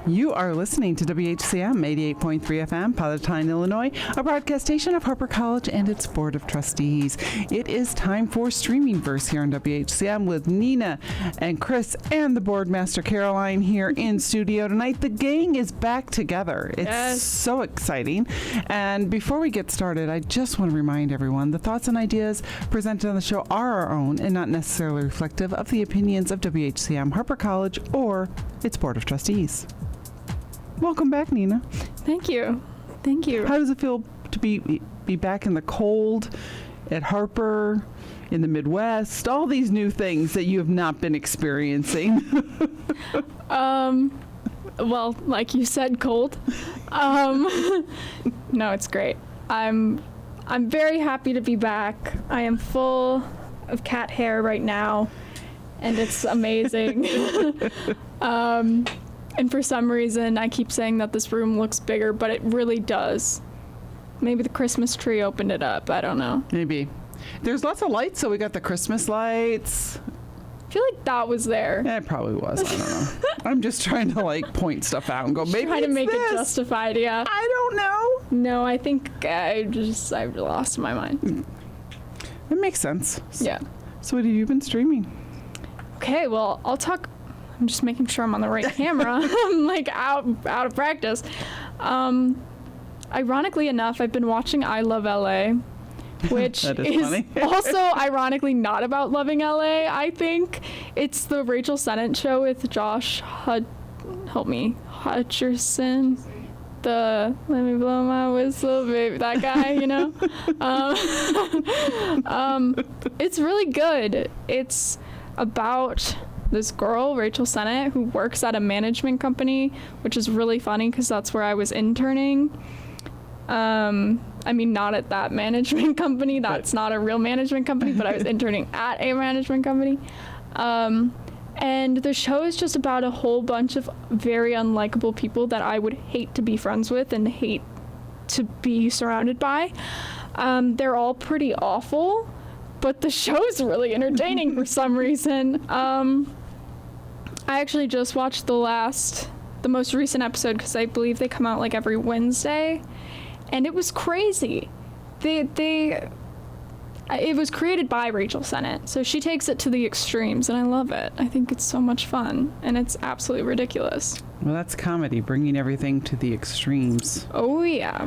You are listening to WHCM 88.3 FM, Palatine, Illinois, a broadcast station of Harper College and its Board of Trustees. It is time for Streaming Verse here on WHCM with Nina and Chris and the Board Master Caroline here in studio tonight. The gang is back together. It's so exciting. And before we get started, I just want to remind everyone the thoughts and ideas presented on the show are our own and not necessarily reflective of the opinions of WHCM, Harper College, or its Board of Trustees. Welcome back, Nina. Thank you. Thank you. How does it feel to be back in the cold at Harper, in the Midwest, all these new things that you have not been experiencing? Well, like you said, cold. No, it's great. I'm very happy to be back. I am full of cat hair right now, and it's amazing. And for some reason, I keep saying that this room looks bigger, but it really does. Maybe the Christmas tree opened it up. I don't know. Maybe. There's lots of lights, so we got the Christmas lights. I feel like that was there. Yeah, it probably was. I don't know. I'm just trying to point stuff out and go, maybe trying to make this. It justified, yeah. I don't know. No, I think I've lost my mind. It makes sense. Yeah. So what have you been streaming? Okay, well, I'll talk. I'm just making sure I'm on the right camera. I'm out of practice. Ironically enough, I've been watching I Love LA, which is funny. Also ironically not about loving LA. I think it's the Rachel Sennett show with Josh Hutcherson. The let me blow my whistle, baby, that guy, you know. It's really good. It's about this girl, Rachel Sennett, who works at a management company, which is really funny because that's where I was interning. I mean, not at that management company. That's not a real management company, but I was interning at a management company. And the show is just about a whole bunch of very unlikable people that I would hate to be friends with and hate to be surrounded by. They're all pretty awful, but the show's really entertaining for some reason. I actually just watched the most recent episode because I believe they come out every Wednesday, and it was crazy. It was created by Rachel Sennett, so she takes it to the extremes, and I love it. I think it's so much fun, and it's absolutely ridiculous. Well, that's comedy, bringing everything to the extremes. Oh, yeah.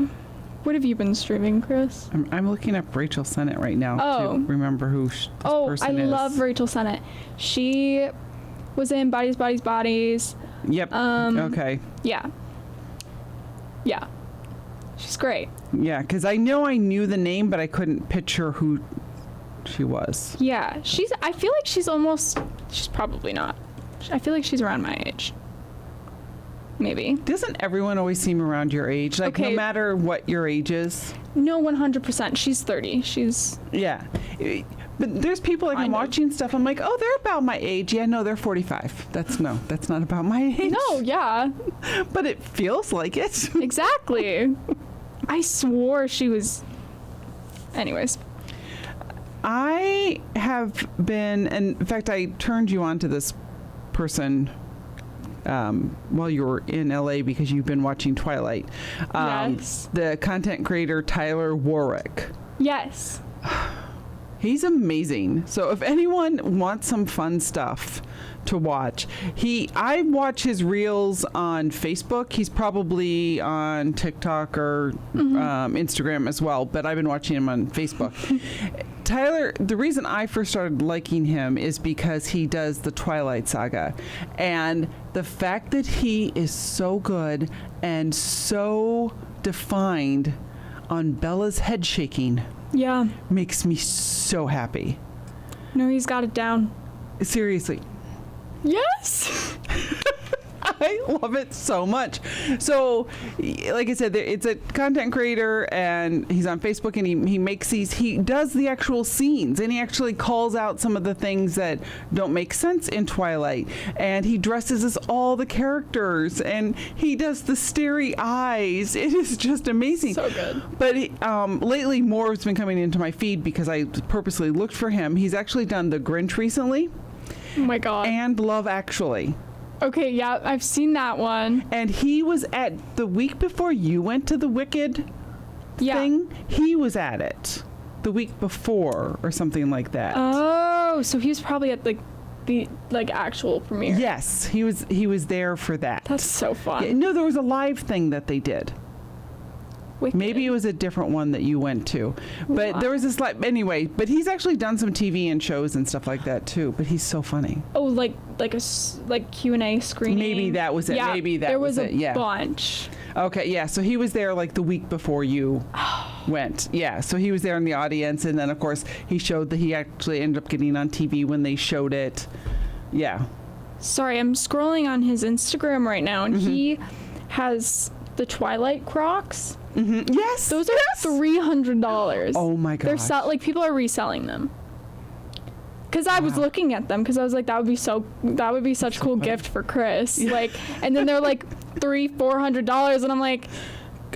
What have you been streaming, Chris? I'm looking up Rachel Sennett right now to remember who this person is. I love Rachel Sennett. She was in Bodies, Bodies, Bodies. Yep. Okay. Yeah. Yeah. She's great. Yeah, because I knew the name, but I couldn't picture who she was. Yeah. I feel like she's probably not. I feel like she's around my age. Maybe. Doesn't everyone always seem around your age? No matter what your age is? No, 100%. She's 30. She's... Yeah. But there's people I'm watching stuff. I'm like, oh, they're about my age. Yeah, no, they're 45. That's not about my age. No, yeah. But it feels like it. Exactly. I swore she was... Anyways. I have been, and in fact, I turned you on to this person while you were in LA because you've been watching Twilight. Yes. The content creator Tyler Warwick. Yes. He's amazing. So if anyone wants some fun stuff to watch, I watch his reels on Facebook. He's probably on TikTok or Instagram as well, but I've been watching him on Facebook. Tyler, the reason I first started liking him is because he does the Twilight Saga, and the fact that he is so good and so defined on Bella's head shaking makes me so happy. No, he's got it down. Seriously. Yes. I love it so much. So, like I said, it's a content creator, and he's on Facebook, and he does the actual scenes, and he actually calls out some of the things that don't make sense in Twilight, and he dresses as all the characters, and he does the starry eyes. It is just amazing. So good. But lately, more has been coming into my feed because I purposely looked for him. He's actually done The Grinch recently. Oh my God. And Love Actually. Okay, yeah, I've seen that one. And he was at the week before you went to the Wicked thing. He was at it the week before or something like that. Oh, so he was probably at the actual premiere. Yes, he was there for that. That's so fun. Yeah, no, there was a live thing that they did. Wicked. Maybe it was a different one that you went to, but there was this anyway. But he's actually done some TV and shows and stuff like that too. But he's so funny. Oh, like Q&A screening. Maybe that was it. Yeah, Maybe that there was a it. Yeah. bunch. Okay, yeah. So he was there like the week before you went. Yeah. So he was there in the audience, and then of course he showed that he actually ended up getting on TV when they showed it. Yeah. Sorry, I'm scrolling on his Instagram right now, and he has the Twilight Crocs. Yes. Those are $300. Oh my god. They're people are reselling them. Because I was looking at them because I was like, that would be such a cool gift for Chris. Like, and then they're like $400, and I'm like,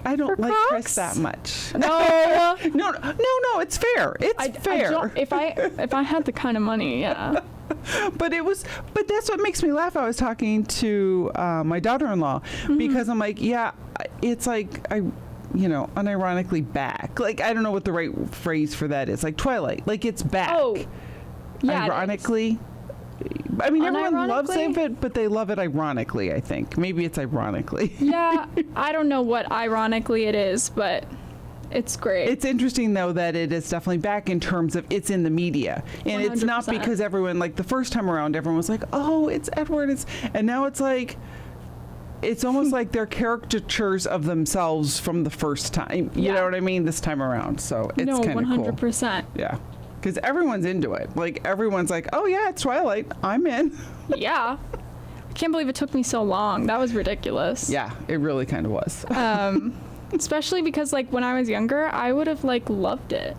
I don't like Crocs? Chris that much. no, no, it's fair. It's fair. If I had the kind of money, yeah. But that's what makes me laugh. I was talking to my daughter-in-law because I'm like, yeah, it's like unironically back. Like, I don't know what the right phrase for that is. Like Twilight, like it's back. Oh, yeah. Ironically. I mean, everyone loves Unironically? it, but they love it ironically, I think. Maybe it's ironically. Yeah, I don't know what ironically it is, but it's great. It's interesting, though, that it is definitely back in terms of it's in the media. And it's not 100%. because everyone, like the first time around, everyone was like, oh, it's Edward. And now it's like, it's almost like they're caricatures of themselves from the first time. You know what I mean? This time around. So it's kind of cool. 100%. Yeah. Because everyone's into it. Like, everyone's like, oh, yeah, it's Twilight. I'm in. Yeah. I can't believe it took me so long. That was ridiculous. Yeah, it really kind of was. Especially because, like, when I was younger, I would have, like, loved it.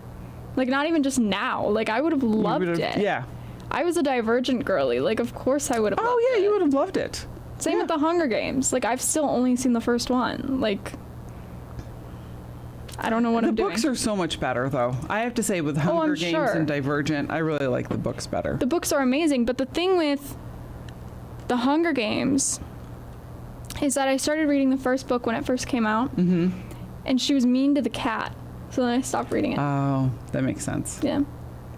Like, not even just now. Like, I would have loved it. Yeah. I was a Divergent girly. Like, of course I would have loved it. Oh, yeah, you would have loved it. Same with the Hunger Games. Like, I've still only seen the first one. Like, I don't know what I'm doing. The books are so much better, though. I have to say, with Hunger Games and Divergent, I really like the books better. The books are amazing, but the thing with the Hunger Games is that I started reading the first book when it first came out, and she was mean to the cat, so then I stopped reading it. Oh, that makes sense. Yeah.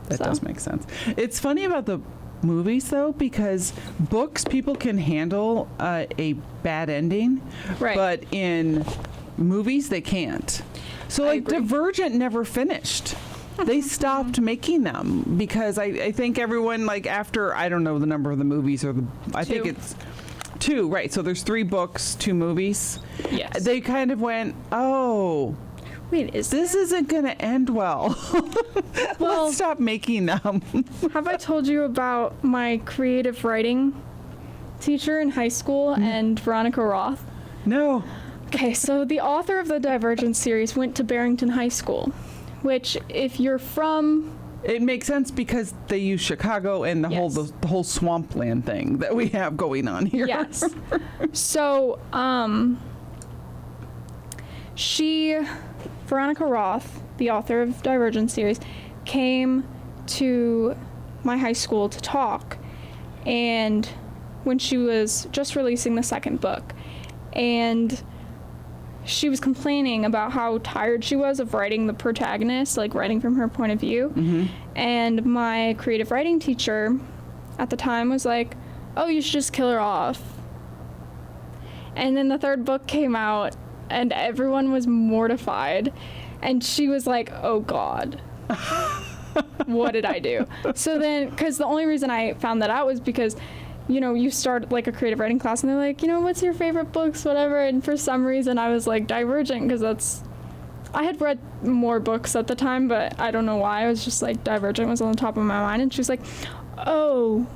That does make sense. It's funny about the movies, though, because books, people can handle a bad ending, Right. but in movies, they can't. So, like, Divergent never finished. They stopped making them because I think everyone, like, after, I don't know the number of the movies, or I think it's 2, right? So there's 3 books, 2 movies. Yes. They kind of went, oh, wait, this isn't going to end well. Well, let's stop making them. have I told you about my creative writing teacher in high school and Veronica Roth? No. Okay, so the author of the Divergent series went to Barrington High School, which, if you're from... It makes sense because they use Chicago and the whole swampland thing that we have going on here. Yes. So, Veronica Roth, the author of Divergent series, came to my high school to talk, and when she was just releasing the second book, and she was complaining about how tired she was of writing the protagonist, like writing from her point of view. And my creative writing teacher at the time was like, oh, you should just kill her off. And then the third book came out and everyone was mortified. And she was like, oh God, what did I do? So then, because the only reason I found that out was because, you know, you start like a creative writing class and they're like, you know, what's your favorite books, whatever. And for some reason I was like Divergent, because I had read more books at the time, but I don't know why. I was just like, Divergent was on the top of my mind. And she was like, oh,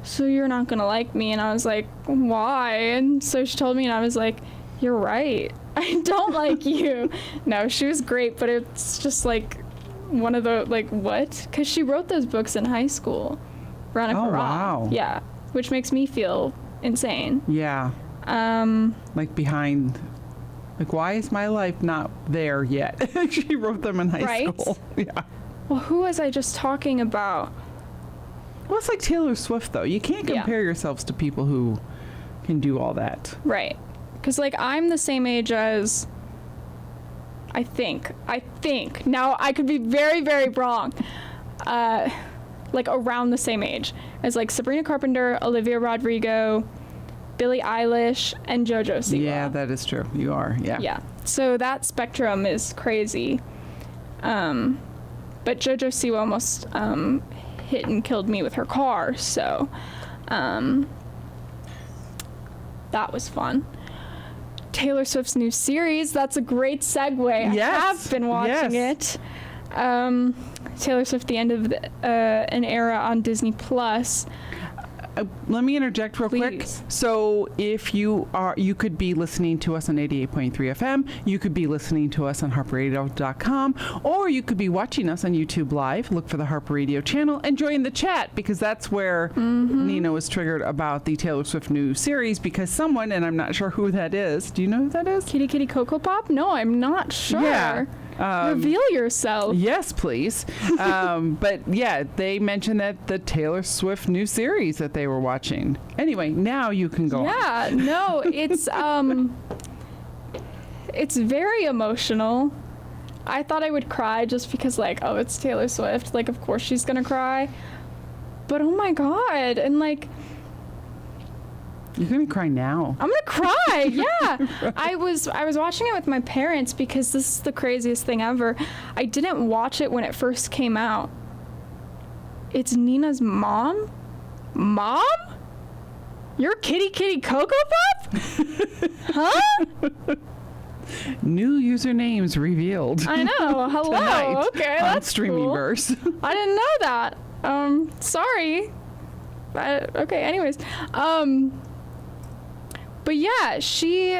so you're not gonna like me. And I was like, why? And so she told me and I was like, you're right. I don't like you. No, she was great, but it's just like one of the, like, what? Because she wrote those books in high school. Veronica Roth. Wow. Yeah, which makes me feel insane. Yeah. Like behind, like, why is my life not there yet? She wrote them in high school. Yeah. Well, who was I just talking about? Well, it's like Taylor Swift, though. You can't compare yourselves to people who can do all that. Right. Because, like, I'm the same age as, I think, now I could be very, very wrong, like, around the same age as, like, Sabrina Carpenter, Olivia Rodrigo, Billie Eilish, and JoJo Siwa. Yeah, that is true. You are, yeah. Yeah. So that spectrum is crazy. But JoJo Siwa almost hit and killed me with her car, so that was fun. Taylor Swift's new series, that's a great segue. Yes. I have been watching it. Taylor Swift, the end of an era on Disney Plus. Let me interject real quick. Please. So if you could be listening to us on 88.3 FM, you could be listening to us on harperradio.com, or you could be watching us on YouTube Live. Look for the Harper Radio channel and join the chat, because that's where Nina was triggered about the Taylor Swift new series, because someone, and I'm not sure who that is. Do you know who that is? Kitty Kitty Cocoa Pop? No, I'm not sure. Yeah. Reveal yourself. Yes, please. But yeah, they mentioned that the Taylor Swift new series that they were watching. Anyway, now you can go on. Yeah, no, it's very emotional. I thought I would cry just because, like, oh, it's Taylor Swift. Like, of course she's gonna cry. But oh my God, and like, you're gonna cry now. I'm gonna cry. Yeah. I was watching it with my parents because this is the craziest thing ever. I didn't watch it when it first came out. It's Nina's mom? Mom? You're Kitty Kitty Cocoa Puff? Huh? New usernames revealed. I know. Hello. Tonight Okay, on that's cool. Streamingverse. I didn't know that. Sorry. Okay, anyways. But yeah, she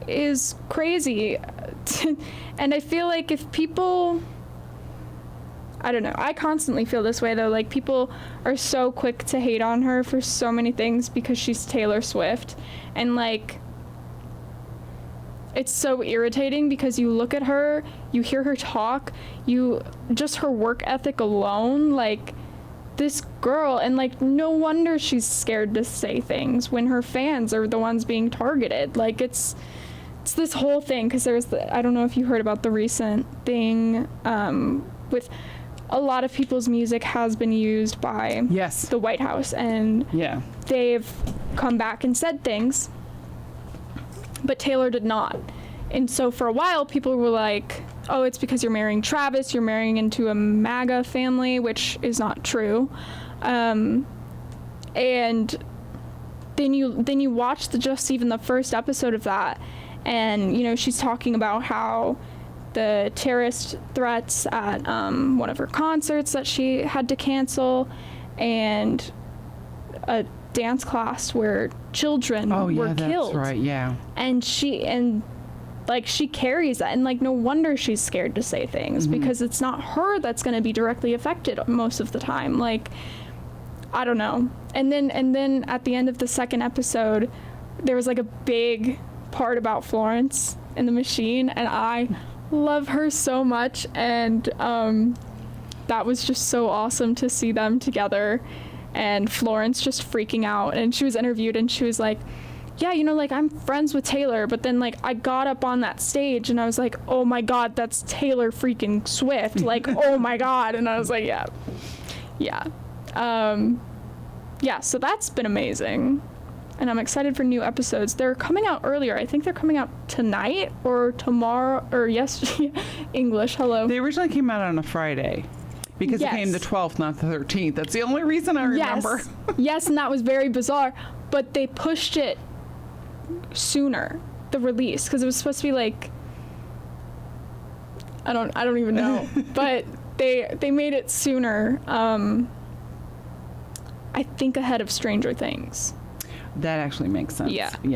is crazy. And I feel like if people, I don't know, I constantly feel this way though, like people are so quick to hate on her for so many things because she's Taylor Swift. And like, it's so irritating because you look at her, you hear her talk, just her work ethic alone, like, this girl, and like, no wonder she's scared to say things when her fans are the ones being targeted. Like, it's this whole thing, because I don't know if you heard about the recent thing with a lot of people's music has been used by the White House, and they've come back and said things, but Taylor did not. And so for a while, people were like, oh, it's because you're marrying Travis, you're marrying into a MAGA family, which is not true. And then you watch just even the first episode of that, and, you know, she's talking about how the terrorist threats at one of her concerts that she had to cancel, and a dance class where children were killed. That's right, yeah. And she carries that, and like, no wonder she's scared to say things, because it's not her that's going to be directly affected most of the time. Like, I don't know. And then at the end of the second episode, there was like a big part about Florence and the Machine, and I love her so much, and that was just so awesome to see them together, and Florence just freaking out. And she was interviewed and she was like, yeah, like I'm friends with Taylor, but then like I got up on that stage and I was like, oh my God, that's Taylor freaking Swift. Like, oh my God. And I was like, yeah. So that's been amazing. And I'm excited for new episodes. They're coming out earlier. I think they're coming out tonight or tomorrow or yesterday. English, hello. They originally came out on a Friday because it came the 12th, not the 13th. That's the only reason I remember. Yes, and that was very bizarre. But they pushed it sooner, the release, because it was supposed to be like, I don't even know. But they made it sooner. I think ahead of Stranger Things. That actually makes sense. Yeah. Do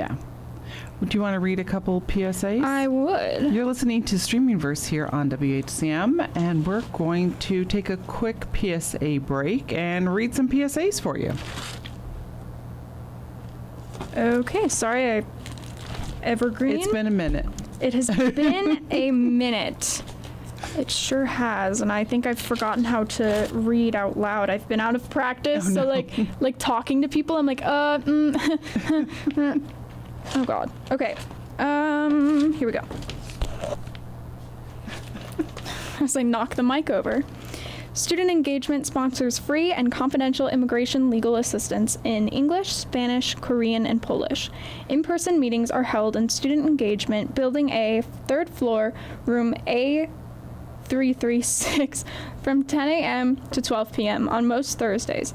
you want to read a couple PSAs? I would. You're listening to Streaming Verse here on WHCM, and we're going to take a quick PSA break and read some PSAs for you. Okay, sorry, I evergreen. It's been a minute. It has been a minute. It sure has, and I think I've forgotten how to read out loud. I've been out of practice, so like talking to people, I'm like, oh God. Okay, here we go. As I knock the mic over. Student Engagement sponsors free and confidential immigration legal assistance in English, Spanish, Korean, and Polish. In-person meetings are held in Student Engagement, Building A, 3rd floor, room A336, from 10 a.m. to 12 p.m. on most Thursdays.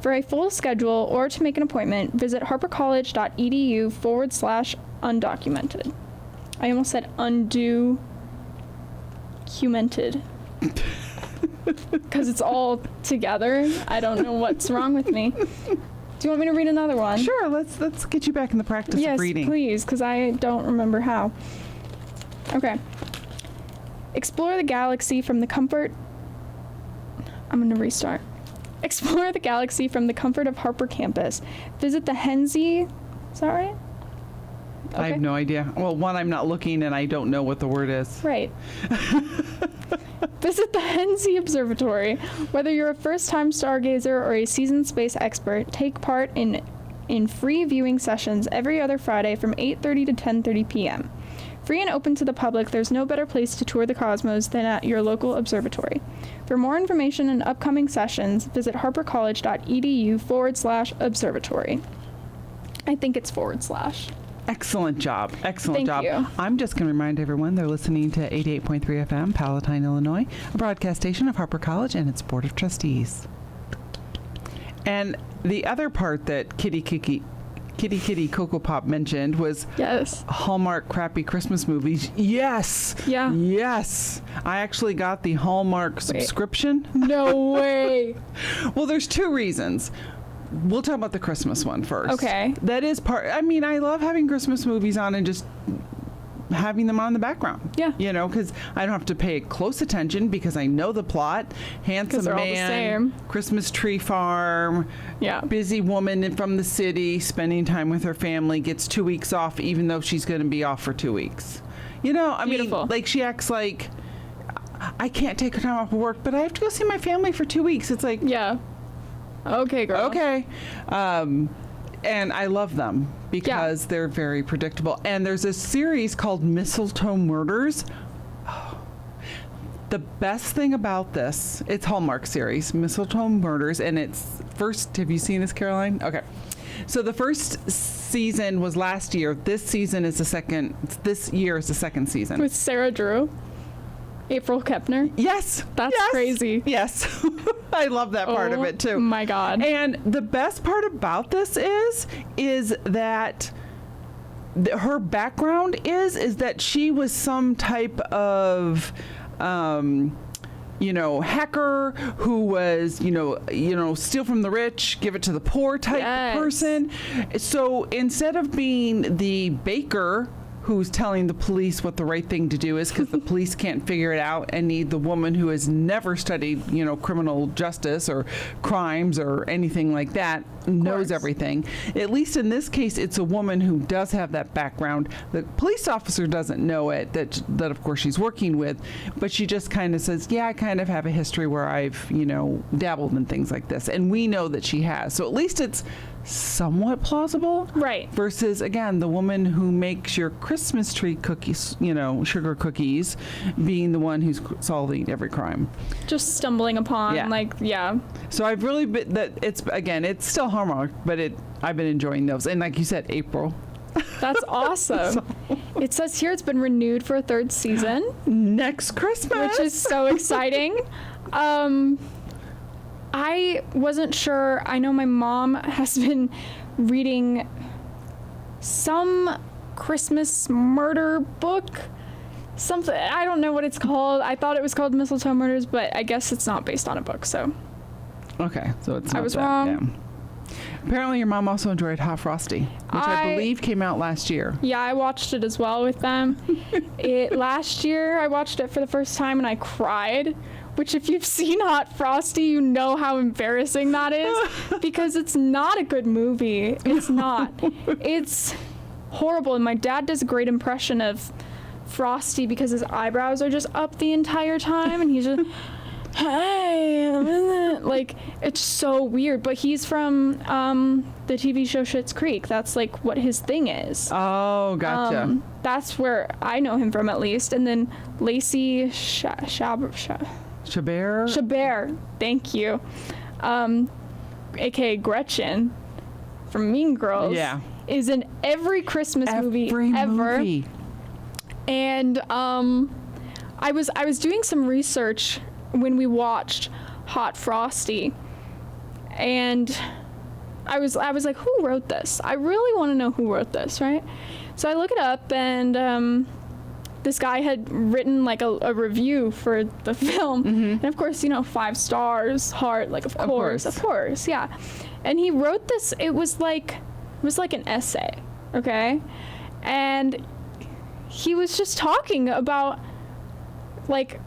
For a full schedule or to make an appointment, visit harpercollege.edu/undocumented. I almost said undocumented. Because it's all together. I don't know what's wrong with me. Do you want me to read another one? Sure, let's get you back in the practice of reading. Yes, please, because I don't remember how. Okay. Explore the galaxy from the comfort... I'm going to restart. Explore the galaxy from the comfort of Harper campus. Visit the Henze... Is that right? Okay. I have no idea. Well, one, I'm not looking and I don't know what the word is. Right. Visit the Henze Observatory. Whether you're a first-time stargazer or a seasoned space expert, take part in free viewing sessions every other Friday from 8:30 to 10:30 p.m. Free and open to the public, there's no better place to tour the cosmos than at your local observatory. For more information and upcoming sessions, visit harpercollege.edu/observatory. I think it's /. Excellent job. Excellent job. Thank you. I'm just going to remind everyone they're listening to 88.3 FM, Palatine, Illinois, a broadcast station of Harper College and its Board of Trustees. And the other part that Kitty Cocoa Pop mentioned was Hallmark crappy Christmas movies. Yes. Yeah. Yes. I actually got the Hallmark subscription. No way. Well, there's two reasons. We'll talk about the Christmas one first. Okay. That is part. I mean, I love having Christmas movies on and just having them on in the background. Yeah. You know, because I don't have to pay close attention because I know the plot. Handsome they're man, all the same. Christmas tree farm. Yeah. Busy woman from the city spending time with her family, gets 2 weeks off even though she's going to be off for 2 weeks. You know, I mean, like she acts like I can't take her time off of work, but I have to go see my family for 2 weeks. It's like, yeah. Okay, girl. Okay. And I love them because they're very predictable. And there's a series called Mistletoe Murders. Oh. The best thing about this, it's Hallmark series, Mistletoe Murders, and it's first, have you seen this, Caroline? Okay. So the first season was last year. This year is the second season. With Sarah Drew? April Kepner? Yes. That's crazy. Yes. I love that part of it too. Oh my God. And the best part about this is that her background is that she was some type of hacker who was, steal from the rich, give it to the poor type person. So instead of being the baker who's telling the police what the right thing to do is because the police can't figure it out and need the woman who has never studied, criminal justice or crimes or anything like that, knows everything. At least in this case, it's a woman who does have that background. The police officer doesn't know it, that of course she's working with, but she just kind of says, yeah, I kind of have a history where I've, dabbled in things like this. And we know that she has. So at least it's somewhat plausible. Right. Versus, again, the woman who makes your Christmas tree cookies, sugar cookies, being the one who's solving every crime. Just stumbling upon, Yeah. So I've really been, it's still Hallmark, but I've been enjoying those. And like you said, April. That's awesome. It says here it's been renewed for a 3rd season. Next Christmas. Which is so exciting. I wasn't sure. I know my mom has been reading some Christmas murder book. Something, I don't know what it's called. I thought it was called Mistletoe Murders, but I guess it's not based on a book, so. Okay, so it's not I was that, wrong. Yeah. Apparently your mom also enjoyed Hot Frosty, which I believe came out last year. Yeah, I watched it as well with them. Last year, I watched it for the first time and I cried, which if you've seen Hot Frosty, you know how embarrassing that is because it's not a good movie. It's not. It's horrible. And my dad does a great impression of Frosty because his eyebrows are just up the entire time and he's just... Hey, like it's so weird, but he's from the TV show Schitt's Creek. That's like what his thing is. Oh, gotcha. That's where I know him from at least. And then Lacey Chabert, thank you, aka Gretchen from Mean Girls. Yeah, is in every Christmas movie ever. And I was doing some research when we watched Hot Frosty, and I was like, who wrote this? I really want to know who wrote this, right? So I look it up, and this guy had written like a review for the film, and of course, 5 stars, heart, like of course, yeah. And he wrote this. It was like an essay, okay, and he was just talking about like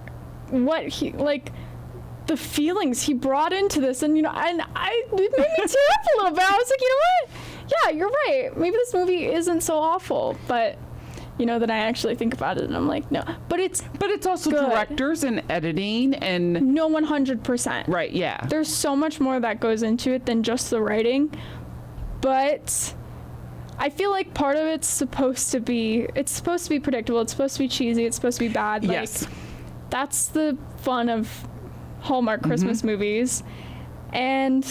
what he the feelings he brought into this, and it made me tear up a little bit. I was like, you know what? Yeah, you're right. Maybe this movie isn't so awful, but then I actually think about it and I'm like, no. But it's also good. Directors and editing and no, 100%. Right, yeah. There's so much more that goes into it than just the writing, but I feel like part of it's supposed to be predictable. It's supposed to be cheesy. It's supposed to be bad. Yes. That's the fun of Hallmark Christmas movies. And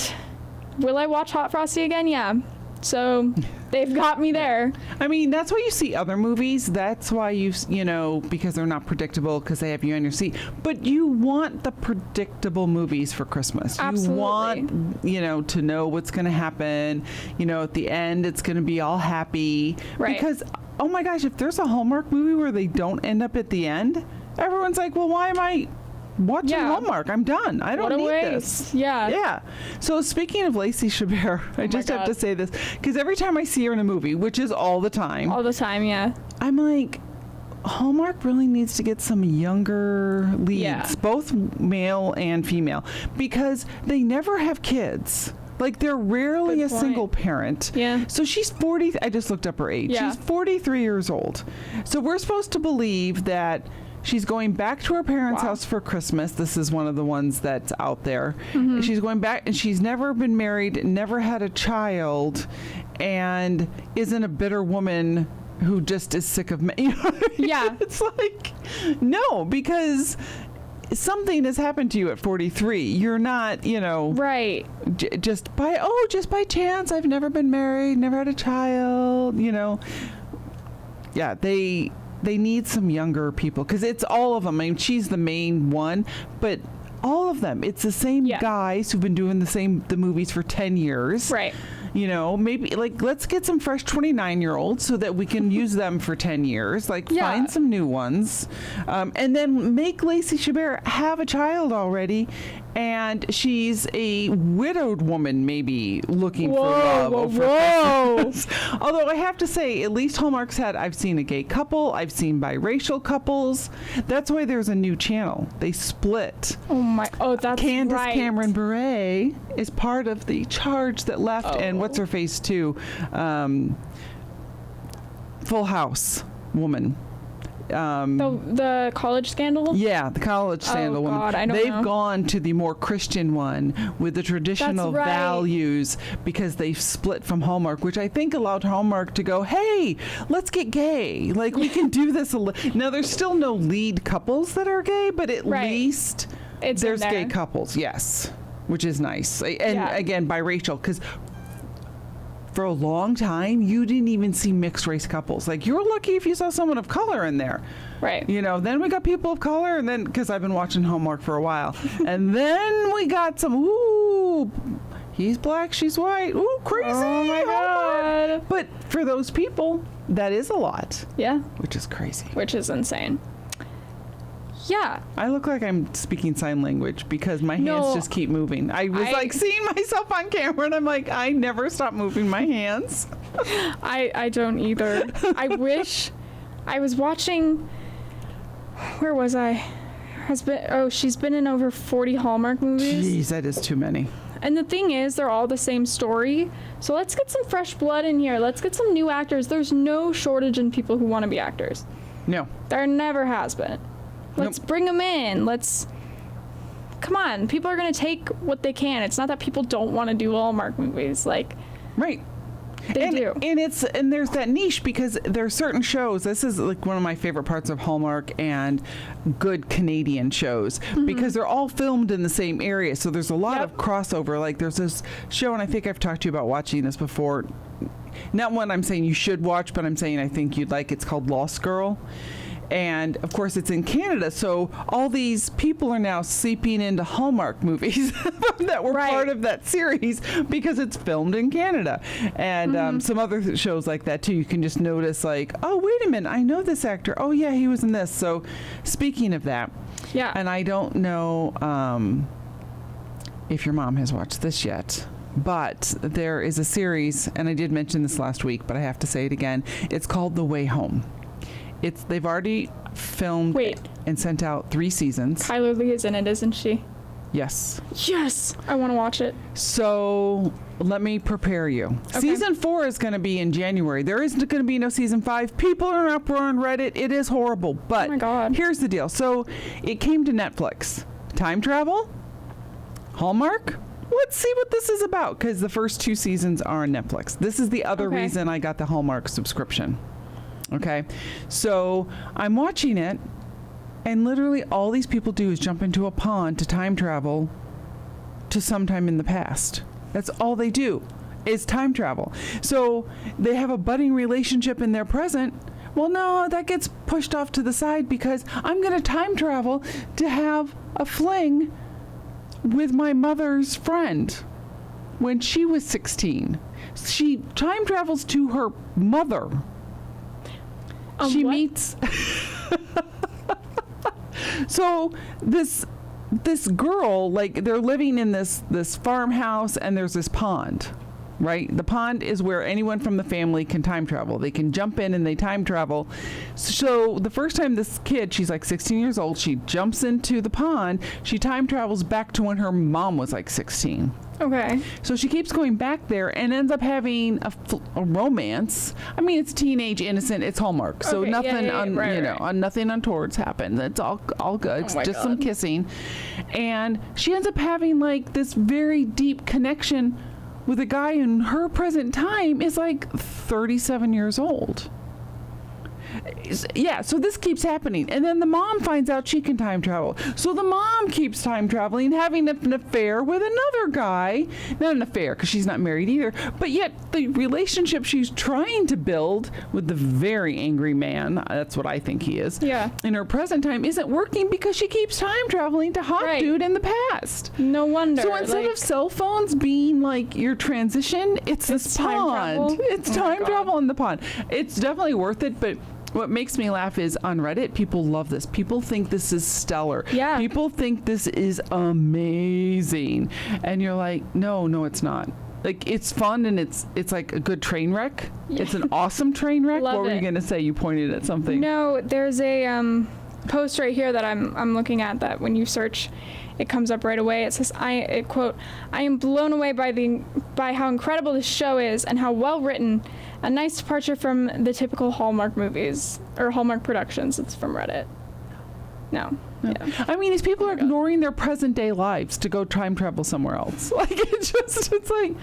will I watch Hot Frosty again? Yeah. So they've got me there. I mean, that's why you see other movies. That's why because they're not predictable because they have you on your seat. But you want the predictable movies for Christmas. Absolutely. You want, to know what's going to happen. At the end, it's going to be all happy. Right. Because, oh my gosh, if there's a Hallmark movie where they don't end up at the end, everyone's like, well, why am I watching Hallmark? I'm done. I don't need this. Yeah. Yeah. So speaking of Lacey Chabert, I just have to say this because every time I see her in a movie, which is all the time, yeah, I'm like, Hallmark really needs to get some younger leads, both male and female, because they never have kids. Like, they're rarely a single parent. Yeah. So she's 40. I just looked up her age. Yeah. She's 43 years old. So we're supposed to believe that she's going back to her parents' house for Christmas. This is one of the ones that's out there. She's going back, and she's never been married, never had a child, and isn't a bitter woman who just is sick of men. Yeah. It's like, no, because something has happened to you at 43. You're not, right. Just by chance, I've never been married, never had a child, Yeah, they need some younger people because it's all of them. I mean, she's the main one, but all of them. It's the same guys who've been doing the movies for 10 years. Right. Maybe let's get some fresh 29-year-olds so that we can use them for 10 years. Find some new ones, and then make Lacey Chabert have a child already, and she's a widowed woman, maybe looking for love over Christmas. Although I have to say, at least Hallmark's I've seen a gay couple, I've seen biracial couples. That's why there's a new channel. They split. That's Candace right. Cameron Bure is part of the charge that left, and what's her face too, Full House woman. The college scandal? Yeah, the college scandal one. God, I don't They've know. gone to the more Christian one with the traditional That's right. values because they've split from Hallmark, which I think allowed Hallmark to go, hey, let's get gay. Like, we can do this. Now, there's still no lead couples that are gay, but at Right. least It's in there's gay there. couples, yes, which is nice. And Yeah. again, biracial, because for a long time, you didn't even see mixed race couples. Like, you were lucky if you saw someone of color in there. Right. You know, then we got people of color, and then, because I've been watching Hallmark for a while, and then we got some, ooh, he's black, she's white, ooh, crazy. Oh my Hallmark. God. But for those people, that is a lot, Yeah. which is crazy. Which is insane. Yeah. I look like I'm speaking sign language because my hands No, just keep moving. I was like seeing myself on camera, and I'm like, I never stop moving my hands. I don't either. I wish I was watching. Where was I? She's been in over 40 Hallmark movies. Jeez, that is too many. And the thing is, they're all the same story. So let's get some fresh blood in here. Let's get some new actors. There's no shortage in people who want to be actors. No. There never has been. Let's bring them in. Come on. People are going to take what they can. It's not that people don't want to do Hallmark movies. Like, Right. they do. And there's that niche because there are certain shows. This is like one of my favorite parts of Hallmark and good Canadian shows because they're all filmed in the same area. So there's a lot of crossover. Like there's this show, and I think I've talked to you about watching this before. Not one I'm saying you should watch, but I'm saying I think you'd like. It's called Lost Girl. And of course, it's in Canada, so all these people are now seeping into Hallmark movies that were part of that series because it's filmed in Canada. And some other shows like that too. You can just notice, like, oh, wait a minute, I know this actor. Oh, yeah, he was in this. So, speaking of that, and I don't know if your mom has watched this yet. But there is a series, and I did mention this last week, but I have to say it again. It's called The Way Home. They've already filmed and sent out 3 seasons. Tyler Lee is in it, isn't she? Yes. Yes! I want to watch it. So let me prepare you. Okay. Season 4 is going to be in January. There isn't going to be no season 5. People are in uproar on Reddit. It is horrible. But oh my God. Here's the deal. So it came to Netflix. Time travel? Hallmark? Let's see what this is about because the first 2 seasons are on Netflix. This is the other reason I got the Hallmark subscription. Okay, so I'm watching it, and literally all these people do is jump into a pond to time travel to sometime in the past. That's all they do is time travel. So they have a budding relationship in their present. Well, no, that gets pushed off to the side because I'm going to time travel to have a fling with my mother's friend when she was 16. She time travels to her mother. She meets so this girl, like they're living in this farmhouse and there's this pond, right? The pond is where anyone from the family can time travel. They can jump in and they time travel. So the first time this kid, she's like 16 years old, she jumps into the pond, she time travels back to when her mom was like 16. Okay. So she keeps going back there and ends up having a romance. I mean, it's teenage, innocent. It's Hallmark, so nothing, nothing untoward's happened. It's all good. It's just some kissing, and she ends up having like this very deep connection with a guy in her present time is like 37 years old. Yeah, so this keeps happening. And then the mom finds out she can time travel. So the mom keeps time traveling, having an affair with another guy. Not an affair, because she's not married either. But yet the relationship she's trying to build with the very angry man, that's what I think he is, in her present time isn't working because she keeps time traveling to hot dude in the past. No wonder. So instead of cell phones being like your transition, it's this pond. It's time travel in the pond. It's definitely worth it, but what makes me laugh is on Reddit, people love this. People think this is stellar. Yeah. People think this is amazing. And you're like, no, it's not. Like, it's fun and it's like a good train wreck. Yeah. It's an awesome train wreck. What were you going to say? You pointed at something. No, there's a post right here that I'm looking at that when you search, it comes up right away. It says, I quote, "I am blown away by how incredible this show is and how well written. A nice departure from the typical Hallmark movies or Hallmark productions." It's from Reddit. No. Yeah. I mean, these people are ignoring their present day lives to go time travel somewhere else. Like, it's like,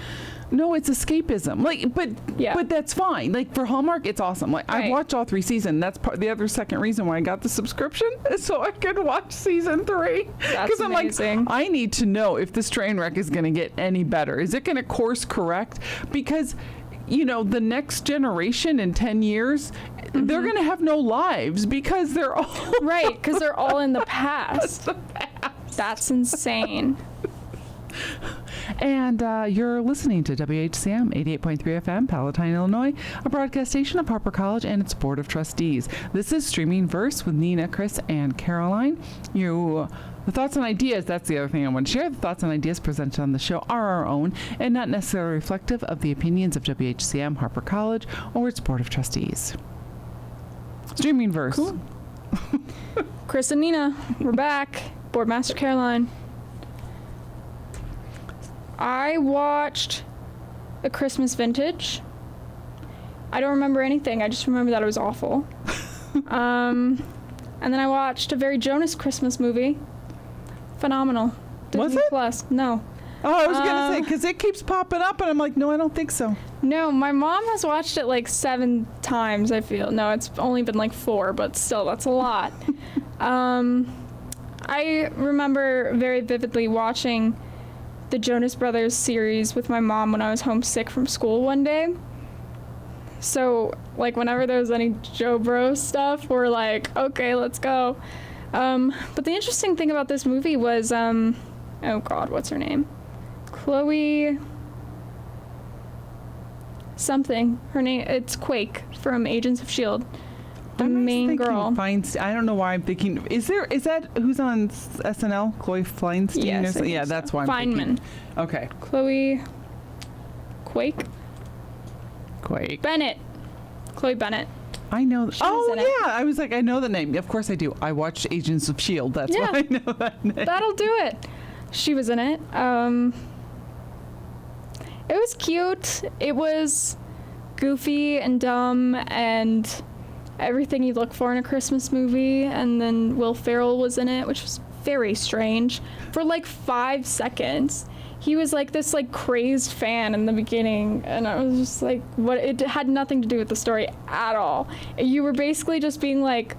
no, it's escapism. Like, but that's fine. Like, for Hallmark, it's awesome. Like, Right. I've watched all 3 seasons. That's the other second reason why I got the subscription is so I could watch season 3. That's I'm amazing. like, I need to know if this train wreck is going to get any better. Is it going to course correct? Because, you know, the next generation in 10 years, they're going to have no lives because they're all Right, because they're all in the past. the past. That's insane. And you're listening to WHCM 88.3 FM, Palatine, Illinois, a broadcast station of Harper College and its Board of Trustees. This is Streaming Verse with Nina, Chris, and Caroline. The thoughts and ideas, that's the other thing I want to share. The thoughts and ideas presented on the show are our own and not necessarily reflective of the opinions of WHCM, Harper College, or its Board of Trustees. Streaming Verse. Cool. Chris and Nina, we're back. Boardmaster Caroline. I watched A Christmas Vintage. I don't remember anything. I just remember that it was awful. And then I watched a very Jonas Christmas movie. Phenomenal. Was Disney it? Plus. No. Oh, I was going to say, because it keeps popping up, and I'm like, no, I don't think so. No, my mom has watched it like 7 times, I feel. No, it's only been like 4, but still, that's a lot. I remember very vividly watching the Jonas Brothers series with my mom when I was homesick from school one day. So, like, whenever there was any Joe Bro stuff, we're like, okay, let's go. But the interesting thing about this movie was, oh God, what's her name? Chloe something. Her name, it's Quake from Agents of S.H.I.E.L.D. The main girl. I don't know why I'm thinking. Is that who's on SNL? Chloe Feinstein? Yes, or I think yeah, so. that's why I'm Feynman. thinking. Okay. Chloe Quake? Quake. Bennett. Chloe Bennett. I know. was Oh, in it. yeah. I was like, I know the name. Of course I do. I watched Agents of S.H.I.E.L.D. That's Yeah. why I know that name. That'll do it. She was in it. It was cute. It was goofy and dumb and everything you look for in a Christmas movie. And then Will Ferrell was in it, which was very strange. For like 5 seconds, he was like this like crazed fan in the beginning, and I was just like, what? It had nothing to do with the story at all. You were basically just being like,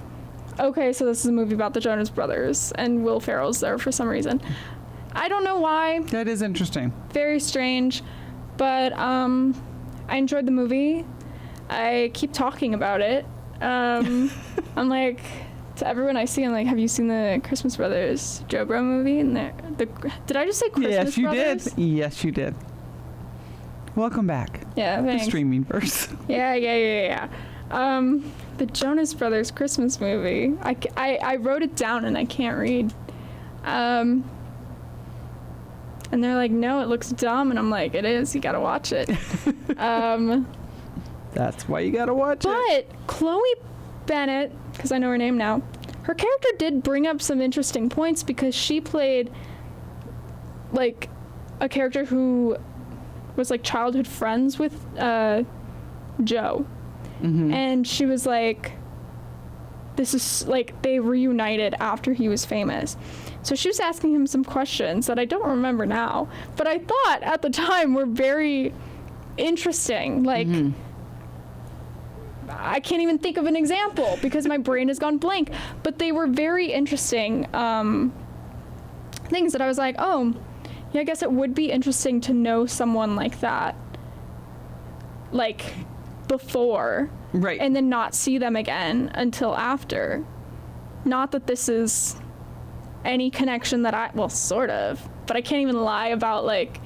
okay, so this is a movie about the Jonas Brothers, and Will Ferrell's there for some reason. I don't know why. That is interesting. Very strange, but I enjoyed the movie. I keep talking about it. I'm like, to everyone I see, I'm like, have you seen the Christmas Brothers Joe Bro movie? And did I just say Christmas Yes, you Brothers? did. Yes, you did. Welcome back. Yeah, The thanks. streaming verse. Yeah. The Jonas Brothers Christmas movie. I wrote it down and I can't read. And they're like, no, it looks dumb. And I'm like, it is. You gotta watch it. That's why you gotta watch it. But Chloe Bennett, because I know her name now, her character did bring up some interesting points because she played like a character who was like childhood friends with Joe. Mm-hmm. And she was like, this is like, they reunited after he was famous. So she was asking him some questions that I don't remember now, but I thought at the time were very interesting. Like, I can't even think of an example because my brain has gone blank, but they were very interesting things that I was like, oh, yeah, I guess it would be interesting to know someone like that, like, before, Right. and then not see them again until after. Not that this is any connection that well, sort of, but I can't even lie about like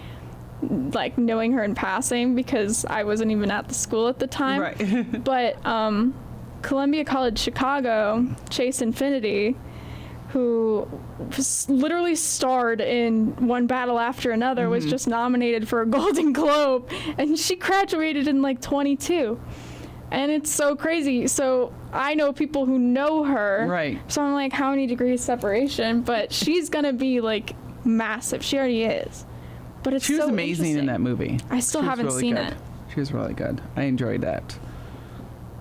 knowing her in passing because I wasn't even at the school at the time. Right. But Columbia College Chicago, Chase Infinity, who literally starred in One Battle After Another, was just nominated for a Golden Globe, and she graduated in like 22. And it's so crazy. So I know people who know her. Right. So I'm like, how many degrees separation? But she's going to be like massive. She already is. But it's She was so amazing in that movie. I still She was haven't really seen good. it. She was really good. I enjoyed that.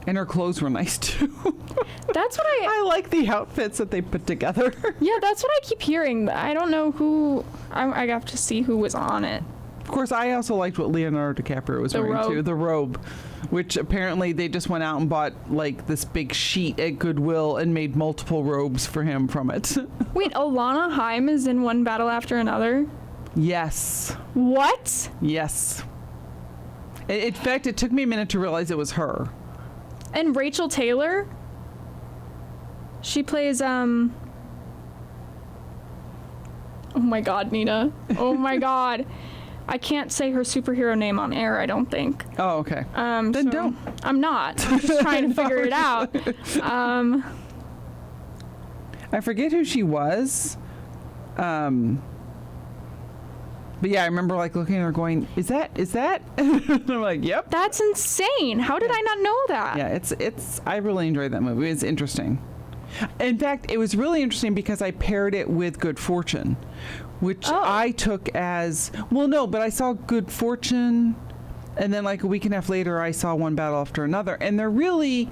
And her clothes were nice too. That's what I like the outfits that they put together. Yeah, that's what I keep hearing. I don't know who. I have to see who was on it. Of course, I also liked what Leonardo DiCaprio was wearing too. The robe, which apparently they just went out and bought like this big sheet at Goodwill and made multiple robes for him from it. Wait, Alana Haim is in One Battle After Another? Yes. What? Yes. In fact, it took me a minute to realize it was her. And Rachel Taylor? She plays, Oh my god, Nina. Oh my god. I can't say her superhero name on air, I don't think. Oh, okay. Then so don't. I'm not. I'm just trying to figure it out. I forget who she was. But yeah, I remember like looking at her going, is that? And I'm like, yep. That's insane. How did I not know that? Yeah, it's I really enjoyed that movie. It's interesting. In fact, it was really interesting because I paired it with Good Fortune, which I took as, well, no, but I saw Good Fortune, and then like a week and a half later, I saw One Battle After Another. And they're really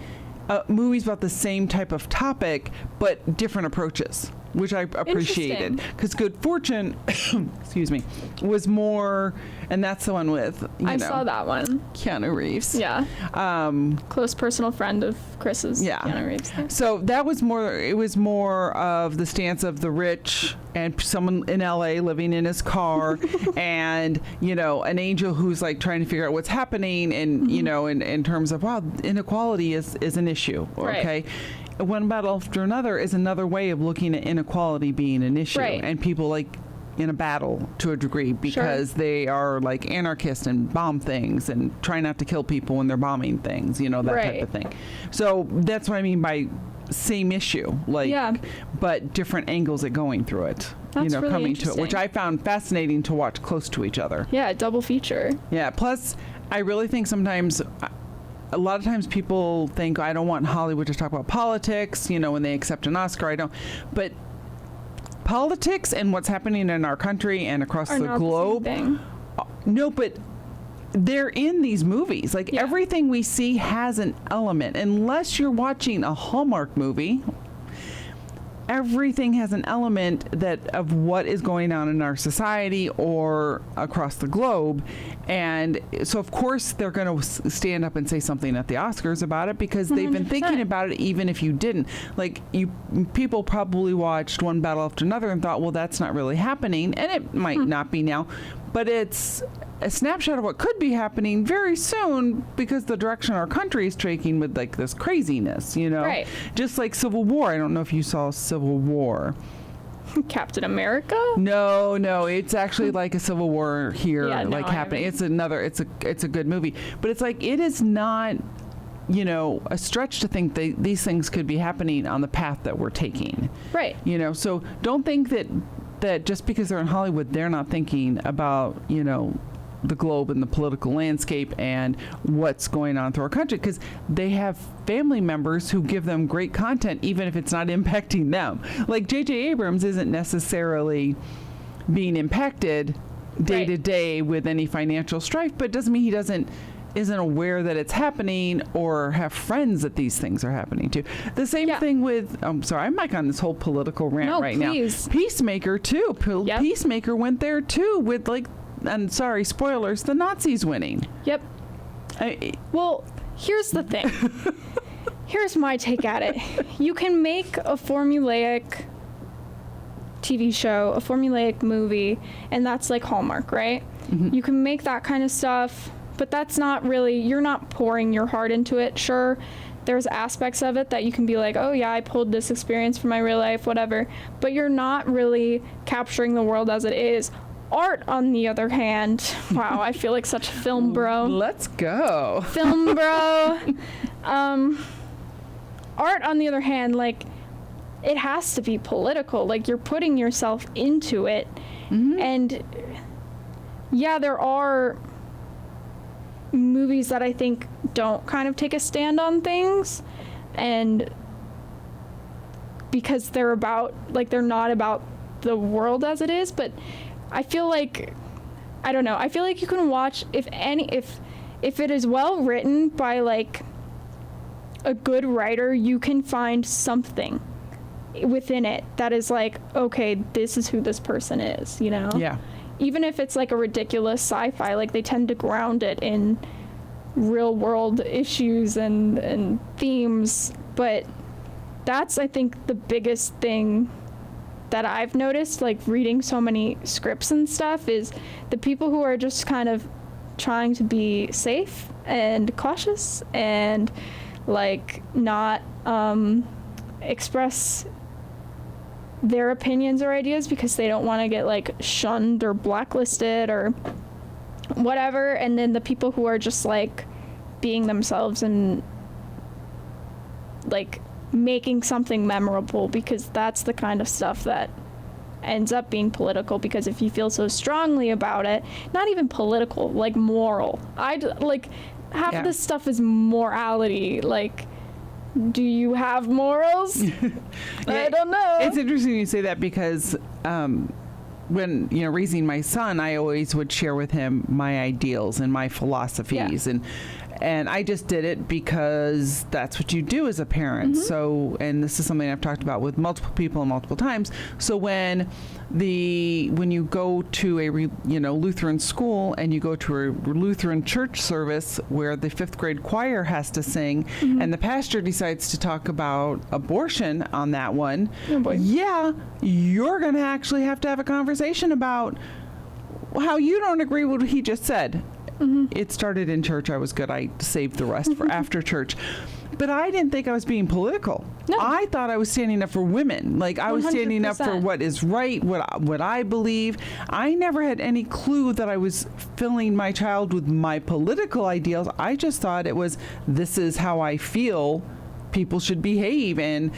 movies about the same type of topic, but different approaches, which I appreciated. Because Good Fortune, excuse me, was more, and that's the one with, I saw that one. Keanu Reeves. Yeah. Close personal friend of Chris's. Yeah. Keanu Reeves. So that was more, it was more of the stance of the rich and someone in LA living in his car and, you know, an angel who's like trying to figure out what's happening and, you know, in terms of, wow, inequality is an issue. Okay. Right. One Battle After Another is another way of looking at inequality being an issue. Right. And people like in a battle to a degree because they are like anarchists and bomb things and try not to kill people when they're bombing things, you know, that type of thing. So that's what I mean by same issue, like, but different angles at going through it. That's you know, really coming to it, which I found fascinating to watch close to each other. Yeah, double feature. Yeah. Plus, I really think sometimes, a lot of times people think, I don't want Hollywood to talk about politics, you know, when they accept an Oscar. I don't. But politics and what's happening in our country and across the globe. The same thing. No, but they're in these movies. Like everything we see has an element. Unless you're watching a Hallmark movie, everything has an element that of what is going on in our society or across the globe. And so of course they're going to stand up and say something at the Oscars about it because they've been thinking about it even if you didn't. Like people probably watched One Battle After Another and thought, well, that's not really happening. And it might not be now, but it's a snapshot of what could be happening very soon because the direction our country is taking with like this craziness, you know, just like Civil War. I don't know if you saw Civil War. Captain America? No, it's actually like a Civil War here, like happening. It's a good movie, but it's like, it is not, you know, a stretch to think these things could be happening on the path that we're taking. Right. You know, so don't think that just because they're in Hollywood, they're not thinking about, you know, the globe and the political landscape and what's going on through our country, because they have family members who give them great content even if it's not impacting them. Like J.J. Abrams isn't necessarily being impacted day to day with any financial strife, but it doesn't mean he isn't aware that it's happening or have friends that these things are happening to. The same thing with, I'm sorry, I'm like on this whole political rant now. Peacemaker too. Peacemaker went there too with like, and sorry, spoilers, the Nazis winning. Yep. Well, here's the thing. Here's my take at it. You can make a formulaic TV show, a formulaic movie, and that's like Hallmark, right? Mm-hmm. You can make that kind of stuff, but that's not really, you're not pouring your heart into it. Sure, there's aspects of it that you can be like, oh yeah, I pulled this experience from my real life, whatever, but you're not really capturing the world as it is. Art, on the other hand, wow, I feel like such a film bro. Let's go. Film bro. Art, on the other hand, like, it has to be political. Like, you're putting yourself into it. Mm-hmm. And, yeah, there are movies that I think don't kind of take a stand on things, and because they're about, like, they're not about the world as it is, but I feel like, I don't know, I feel like you can watch, if it is well written by, like, a good writer, you can find something within it that is like, okay, this is who this person is, you know? Yeah. Even if it's like a ridiculous sci-fi, like, they tend to ground it in real world issues and themes. But that's, I think, the biggest thing that I've noticed, like, reading so many scripts and stuff, is the people who are just kind of trying to be safe and cautious and, like, not express their opinions or ideas because they don't want to get, like, shunned or blacklisted or whatever. And then the people who are just, like, being themselves and, like, making something memorable, because that's the kind of stuff that ends up being political. Because if you feel so strongly about it, not even political, like, moral, like, half of this stuff is morality. Like, do you have morals? I don't know. It's interesting you say that, because when, you know, raising my son, I always would share with him my ideals and my philosophies, and I just did it because that's what you do as a parent. So, and this is something I've talked about with multiple people multiple times. So when you go to a Lutheran school and you go to a Lutheran church service where the 5th grade choir has to sing, and the pastor decides to talk about abortion on that one, yeah, you're going to actually have to have a conversation about how you don't agree with what he just said. It started in church. I was good. I saved the rest for after church. But I didn't think I was being political. No. I thought I was standing up for women. Like, I was standing up for what is right, what I believe. I never had any clue that I was filling my child with my political ideals. I just thought it was, this is how I feel people should behave, and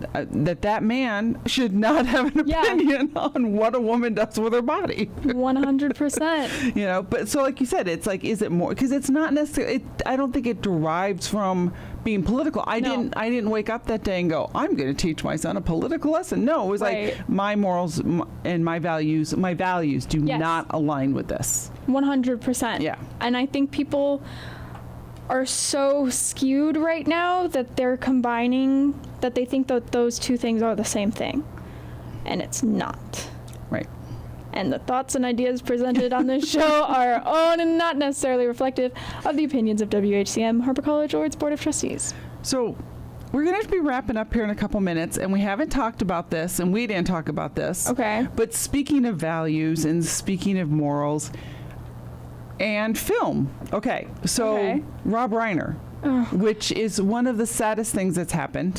that man should not have an opinion on what a woman does with her body. 100%. You know, but so, like you said, it's like, is it more, because it's not necessarily, I don't think it derives from being political. I didn't wake up that day and go, I'm going to teach my son a political lesson. No, it was like, my morals and my values do not align with this. 100%. Yeah. And I think people are so skewed right now that they're combining, that they think that those two things are the same thing, and it's not. Right. And the thoughts and ideas presented on this show are our own and not necessarily reflective of the opinions of WHCM, Harper College, or its Board of Trustees. So we're going to be wrapping up here in a couple minutes, and we haven't talked about this, and we didn't talk about this. Okay. But speaking of values and speaking of morals and film. Okay. So Rob Reiner, which is one of the saddest things that's happened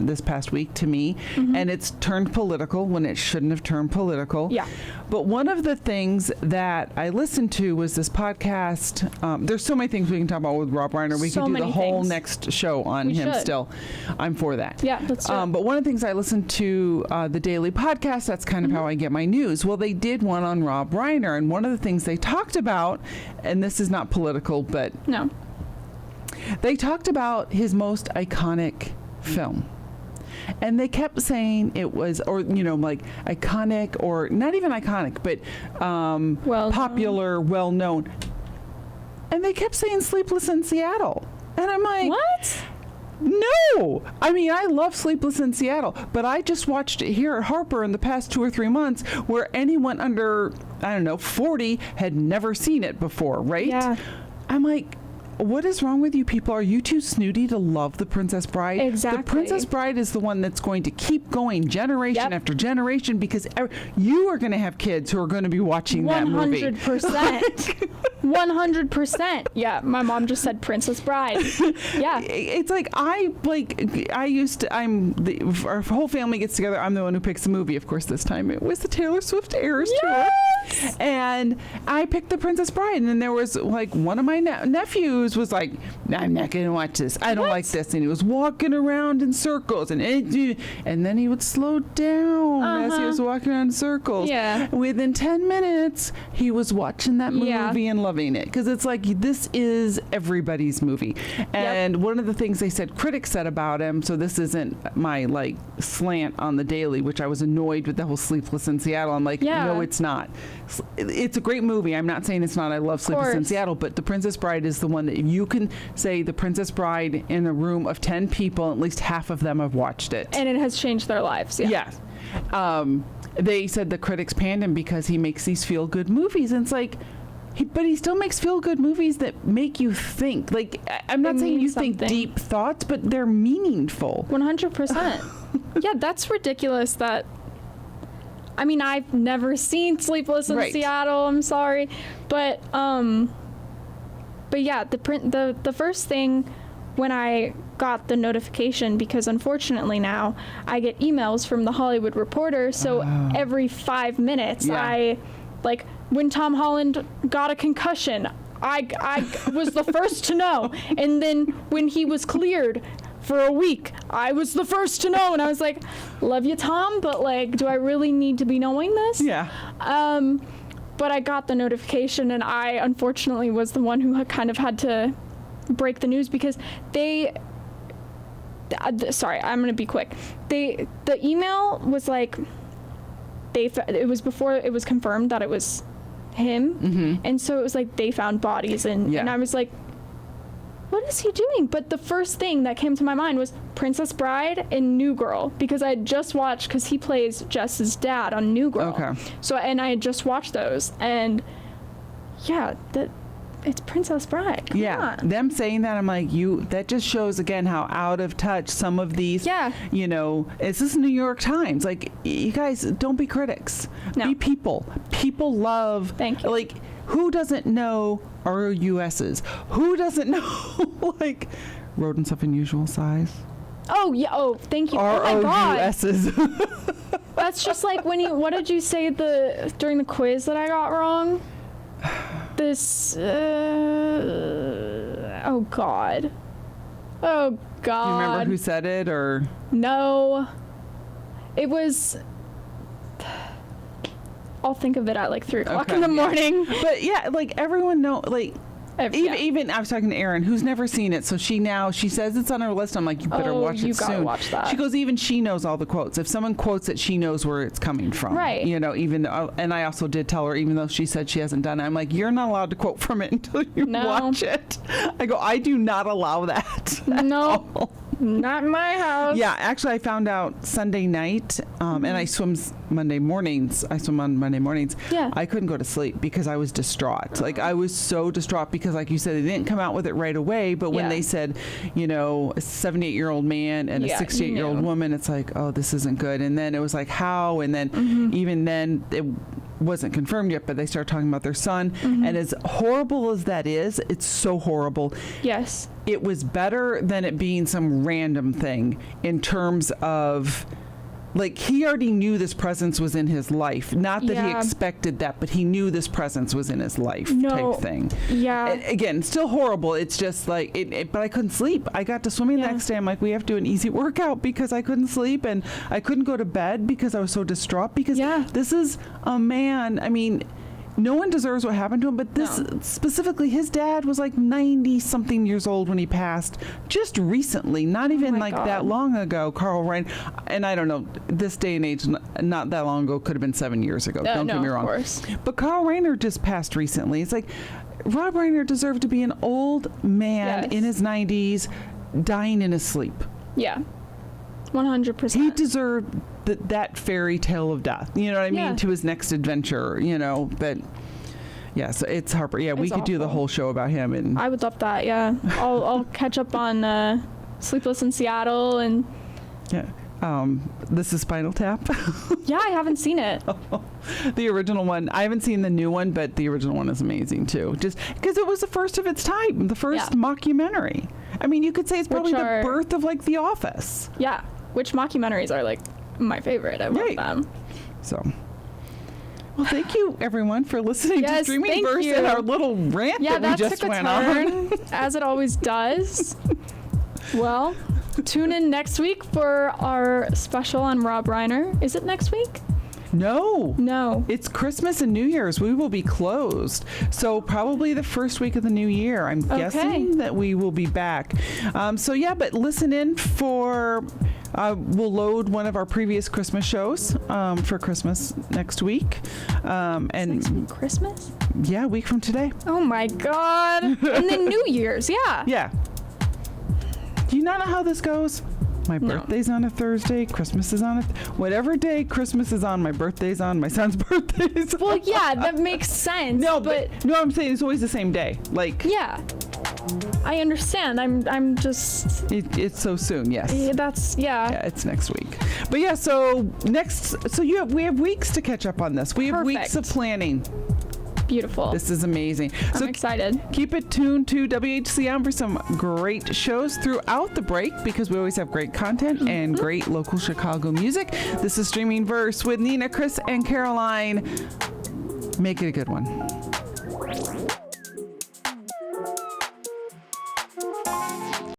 this past week to me. And it's turned political when it shouldn't have turned political. Yeah. But one of the things that I listened to was this podcast. There's so many things we can talk about with Rob Reiner. We could do the whole next show on him still. I'm for that. Yeah, let's do it. But one of the things I listened to, the daily podcast, that's kind of how I get my news. Well, they did one on Rob Reiner, and one of the things they talked about, and this is not political, but no, they talked about his most iconic film. And they kept saying it was, or, you know, like iconic, or not even iconic, but popular, well-known. And they kept saying Sleepless in Seattle. And I'm like, what? No! I mean, I love Sleepless in Seattle, but I just watched it here at Harper in the past 2 or 3 months where anyone under, 40 had never seen it before, right? Yeah. I'm like, what is wrong with you people? Are you too snooty to love The Princess Bride? Exactly. The Princess Bride is the one that's going to keep going generation after generation, because you are going to have kids who are going to be watching that movie. 100%. 100%. Yeah, my mom just said Princess Bride. Yeah. It's like, our whole family gets together. I'm the one who picks the movie. Of course, this time it was the Taylor Swift Eras Tour. And I picked The Princess Bride, and then there was like one of my nephews just was like, I'm not going to watch this. I don't like this. And he was walking around in circles. And then he would slow down as he was walking around in circles. Yeah. Within 10 minutes, he was watching that movie and loving it. Because it's like, this is everybody's movie. And one of the things they said, critics said about him, so this isn't my like slant on the Daily, which I was annoyed with the whole Sleepless in Seattle. I'm like, no, it's not. It's a great movie. I'm not saying it's not. I love Sleepless in Seattle, but The Princess Bride is the one that you can say The Princess Bride in a room of 10 people, at least half of them have watched it. And it has changed their lives. Yeah. They said the critics panned him because he makes these feel-good movies. And it's like, but he still makes feel-good movies that make you think. Like, I'm not saying you think deep thoughts, but they're meaningful. 100%. Yeah, that's ridiculous that... I mean, I've never seen Sleepless in Seattle. I'm sorry, but yeah, the first thing when I got the notification, because unfortunately now I get emails from the Hollywood Reporter, so every 5 minutes I like when Tom Holland got a concussion, I was the first to know, and then when he was cleared for a week, I was the first to know, and I was like, love you, Tom, but like, do I really need to be knowing this? Yeah. But I got the notification, and I unfortunately was the one who kind of had to break the news, because sorry, I'm gonna be quick. The email was like, it was before it was confirmed that it was him, and so it was like they found bodies, and I was like, what is he doing? But the first thing that came to my mind was Princess Bride and New Girl, because I had just watched, because he plays Jess's dad on New Girl. Okay. So, and I had just watched those, and yeah, it's Princess Bride. Come on. Them saying that, I'm like, that just shows again how out of touch some of these, you know, this is New York Times. Like, you guys, don't be critics. No. Be people. People love, thank you. Like, who doesn't know RUSs? Who doesn't know, like, rodents of unusual size? Oh, yeah. Oh, thank you. Oh, my God. RUSs. That's just like when what did you say during the quiz that I got wrong? This, oh, God. Oh, God. You remember who said it, or? No. It was... I'll think of it at like 3 o'clock in the morning. But yeah, like everyone like even I was talking to Erin, who's never seen it, so she says it's on her list. I'm like, you better watch it soon. You gotta watch that. She goes, even she knows all the quotes. If someone quotes it, she knows where it's coming from. Right. You know, even though, and I also did tell her, even though she said she hasn't done it, I'm like, you're not allowed to quote from it until you watch it. I go, I do not allow that. No. Not in my house. Yeah, actually, I found out Sunday night, and I swim Monday mornings. I swim on Monday mornings. Yeah. I couldn't go to sleep because I was distraught. Like, I was so distraught because, like you said, they didn't come out with it right away. But when they said, you know, a 78-year-old man and a 68-year-old woman, it's like, oh, this isn't good. And then it was like, how? And then even then, it wasn't confirmed yet, but they started talking about their son. And as horrible as that is, it's so horrible. Yes. It was better than it being some random thing in terms of, like, he already knew this presence was in his life. Not that he expected that, but he knew this presence was in his life type thing. Yeah. Again, still horrible. It's just like, but I couldn't sleep. I got to swimming the next day. I'm like, we have to do an easy workout because I couldn't sleep, and I couldn't go to bed because I was so distraught, because this is a man. I mean, no one deserves what happened to him, but this specifically, his dad was like 90-something years old when he passed just recently, not even that long ago, Carl Reiner. And I don't know, this day and age, not that long ago, could have been 7 years ago. Don't get me wrong. Of course. But Carl Reiner just passed recently. It's like, Rob Reiner deserved to be an old man in his 90s, dying in his sleep. Yeah. 100%. He deserved that fairy tale of death, you know what I mean, to his next adventure, you know. But so it's Harper. Yeah, we could do the whole show about him, and I would love that. Yeah, I'll catch up on Sleepless in Seattle, and this is Spinal Tap. Yeah, I haven't seen it. The original one. I haven't seen the new one, but the original one is amazing too. Just because it was the first of its type, the first mockumentary. I mean, you could say it's probably the birth of like The Office. Yeah, which mockumentaries are like my favorite. I love them. So, Well, thank you, everyone, for listening to Yes, Streaming thank Verse you. and our little rant Yeah, that we that just took a went on. turn, as it always does. Well, tune in next week for our special on Rob Reiner. Is it next week? No. No. It's Christmas and New Year's. We will be closed. So probably the first week of the new year. I'm guessing that we will be back. But listen in for... we'll load one of our previous Christmas shows for Christmas next week. Next week, Christmas? Yeah, a week from today. Oh my God. And then New Year's, yeah. Yeah. Do you not know how this goes? My No. birthday's on a Thursday. Christmas is on a... whatever day Christmas is on, my birthday's on. My son's birthday's Well, yeah, that makes sense. No, but I'm saying it's always the same day. Like... Yeah. I understand. I'm just... It's so soon, yes. Yeah. Yeah, it's next week. But yeah, so we have weeks to catch up on this. We have weeks of Perfect. planning. Beautiful. This is amazing. I'm excited. Keep it tuned to WHCM for some great shows throughout the break because we always have great content and great local Chicago music. This is Streaming Verse with Nina, Chris, and Caroline. Make it a good one.